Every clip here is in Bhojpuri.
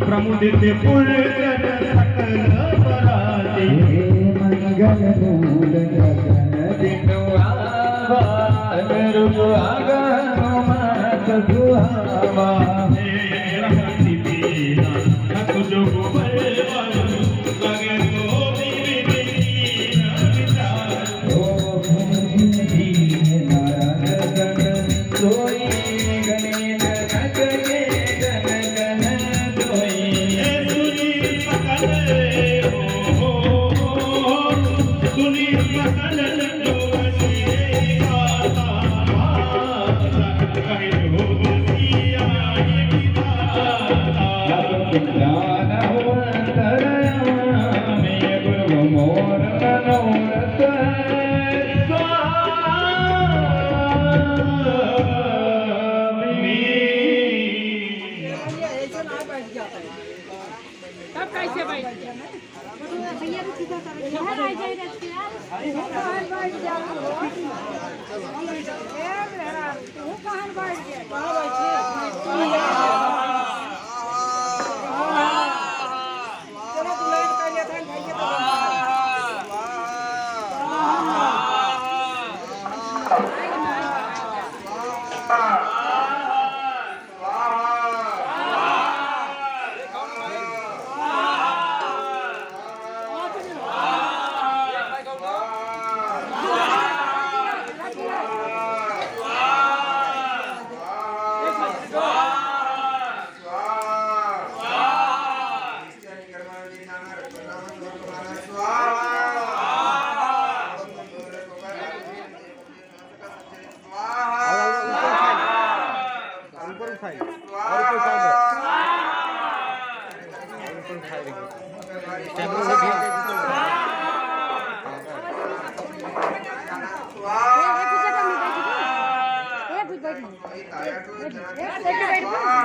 प्रमुदित पुलकन सकल पराते मंगल मूल गगन दिनु आवा रुग आगम सगुआवा रहति पीना नक जो बलवन लगे तो बिरती नविता ओ भूमि नारायण सोई गणेश नगरे गण गण सोई सुनी सकल सुनी सकल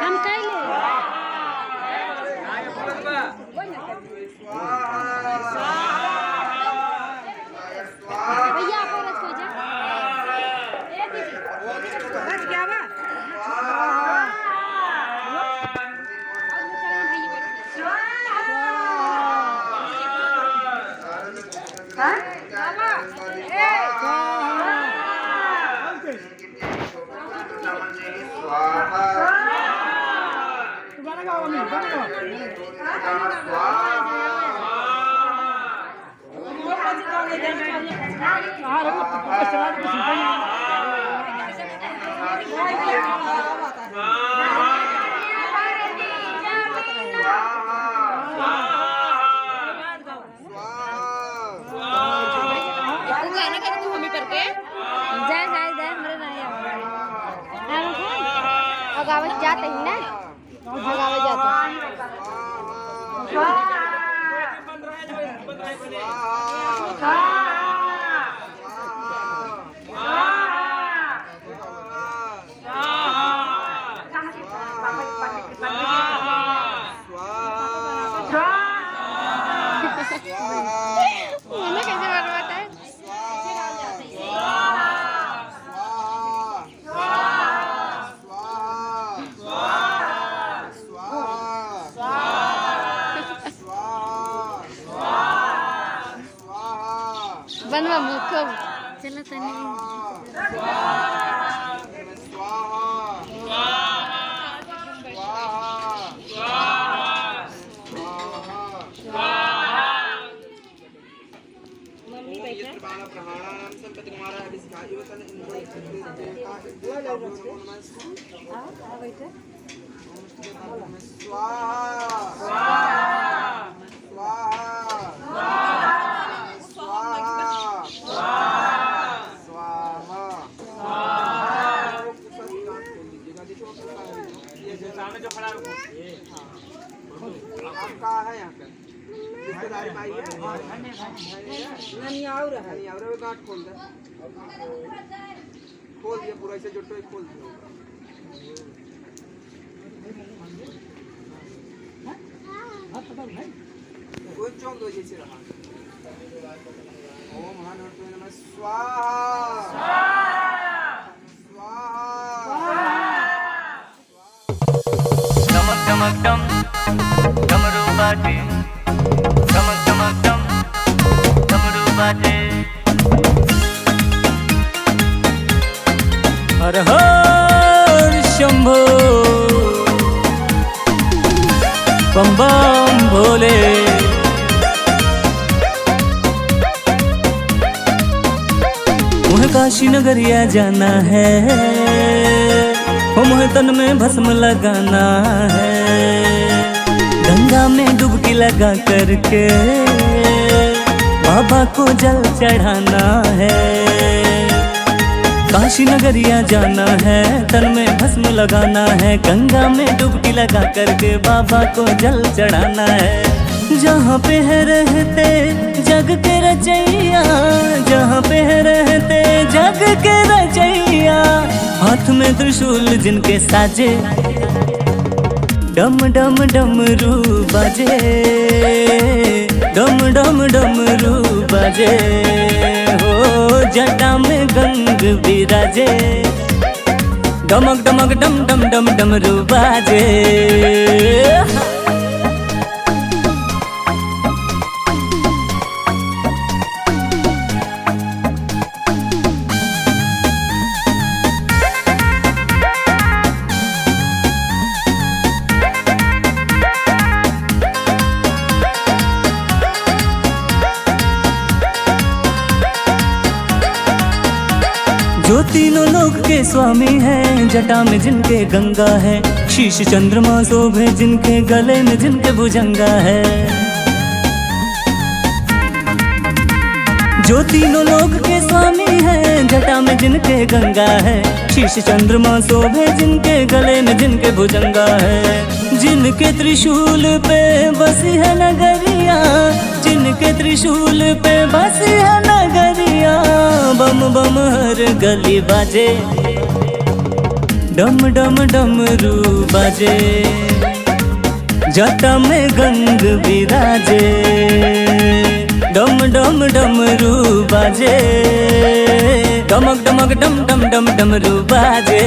हम कैले भैया आप औरत को जा बच गया बा गावत जाते ही ना गावत जाते बनवा मुखम चलो तने मम्मी बैठे प्रमाणानाम संपत्ति कुमार अभिषेक युवतन हां बैठे स्वाहा जो खड़ा आपका है यहाँ पे रिश्तेदारी भाई है ननी और है ननी और गांठ खोल दे खोल दिया पूरा ऐसे जोटो खोल दिया कोई चौक दो जैसे रहा ओम हनुमते नमः स्वाहा स्वाहा स्वाहा डमक डम डमरू बाजे, डमक डमक डम डमरू बाजे। हर हर शंभो बम बम भोले। मुझे काशी नगरिया जाना है, मुझे तन में भस्म लगाना है, गंगा में डुबकी लगा करके बाबा को जल चढ़ाना है। काशी नगरिया जाना है, तन में भस्म लगाना है, गंगा में डुबकी लगा करके बाबा को जल चढ़ाना है। जहाँ पे है रहते जग के रचैया, जहाँ पे है रहते जग के रचैया, हाथ में त्रिशूल जिनके साजे, डम डम डमरू बाजे, डम डम डमरू बाजे। हो जटा में गंग विराजे, डमक डमक डम डम डम डमरू बाजे। जो तीनों लोक के स्वामी हैं, जटा में जिनके गंगा है, शीश चंद्रमा शोभे जिनके गले में जिनके भुजंगा है। जो तीनों लोक के स्वामी हैं, जटा में जिनके गंगा है, शीश चंद्रमा शोभे जिनके गले में जिनके भुजंगा है। जिनके त्रिशूल पे बसी है नगरिया, जिनके त्रिशूल पे बसी है नगरिया, बम बम हर गली बाजे, डम डम डमरू बाजे, जटा में गंग विराजे, डम डम डमरू बाजे, डमक डमक डम डम डम डमरू बाजे।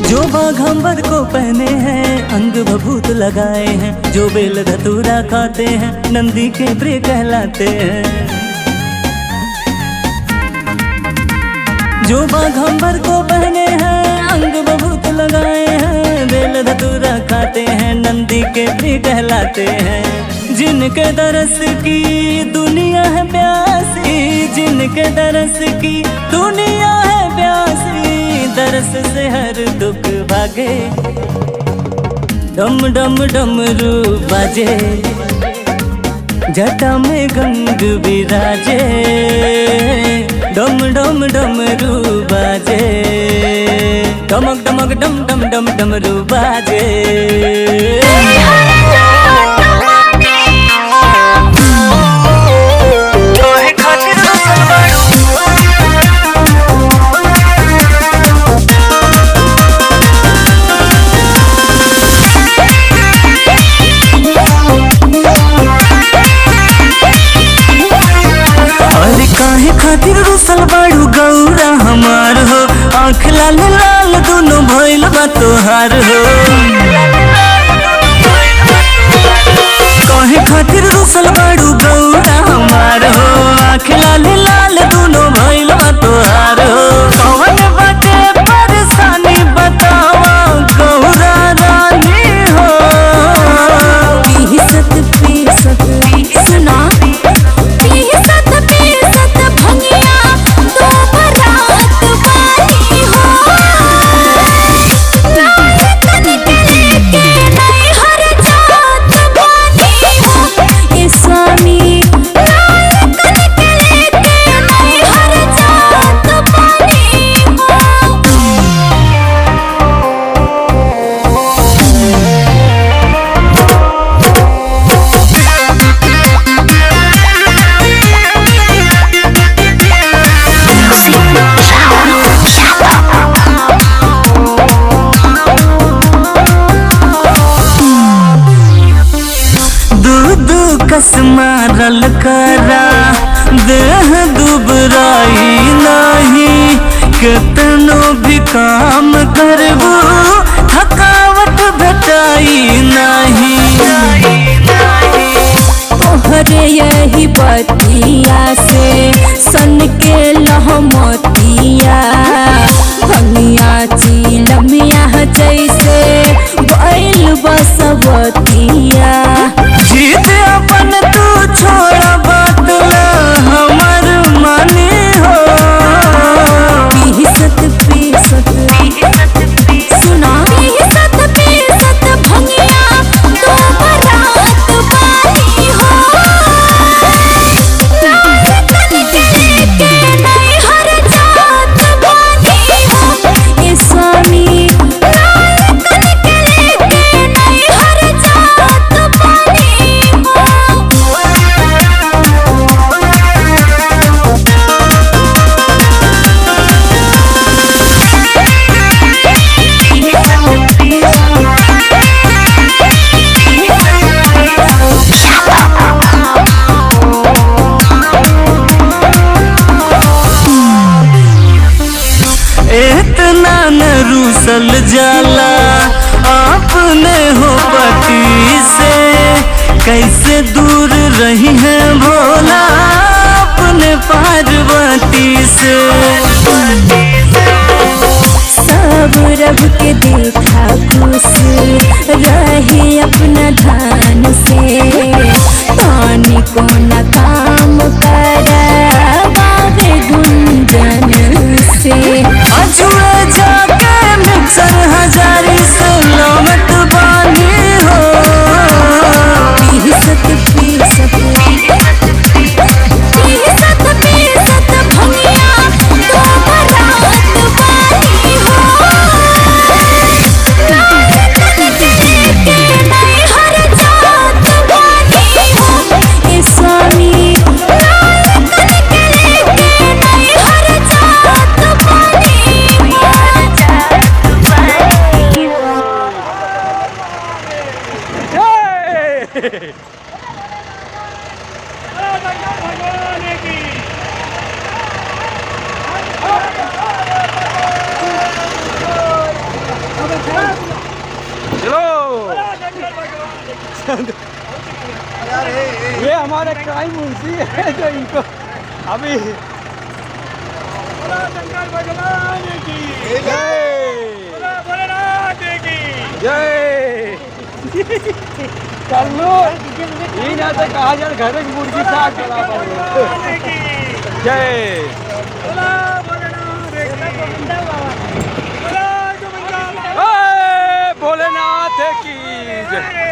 जो बाघंबर को पहने हैं, अंग भभूत लगाए हैं, जो बेल धतूरा खाते हैं, नंदी के प्रिय कहलाते हैं। जो बाघंबर को पहने हैं, अंग भभूत लगाए हैं, बेल धतूरा खाते हैं, नंदी के प्रिय कहलाते हैं। जिनके दरस की दुनिया है प्यासी, जिनके दरस की दुनिया है प्यासी, दरस से हर दुख भागे, डम डम डमरू बाजे, जटा में गंग विराजे, डम डम डमरू बाजे, डमक डमक डम डम डम डमरू बाजे। खातिर रुसल बाड़ू गौरा हमार हो, आँख लाल लाल दोनों भइल बा तोहार हो। काहे खातिर रुसल बाड़ू गौरा हमार हो, आँख लाल लाल दोनों भइल बा तोहार हो। कौन बाटे परेशानी बतावा गौरा रानी हो। पीसत पीसत सुना, पीसत पीसत भंगिया तो बरात वाली हो। तन के लेके नहीं हर जात वाली हो। ये स्वामी मारल करा देह दुबराई नहीं, कितनो भी काम करबू थकावट भेटाई नहीं। तोहरे यही बतिया से सन के लहमतिया, भंगिया चिलमिया जैसे बैल बसवतिया। जीत अपन तू छोड़ बदला हमर माने हो। पीसत सुना पीसत भंगिया दो बरात वाली हो। लाल तन के लेके नहीं हर जात वाली हो। ये स्वामी लाल तन के लेके नहीं हर जात वाली हो। इतना न रूसल जाला अपने हो पति से, कैसे दूर रही है भोला अपने पार्वती से। सब रब के देखा खुश रहे अपना धान से, पानी को न काम करावे गुंजन से। अजुए जाके मिक्सर हजारी से लौट बानी हो। पीसत भंगिया दो बरात वाली हो। लाल तन के लेके नहीं हर जात वाली हो। ये स्वामी लाल तन के लेके नहीं हर जात वाली हो। ये हमारे क्राइम मुंशी है जो इनको अभी जय चलो ये ना तो कहा जाए घर की मुर्गी साग चला जय भोलेनाथ की जय।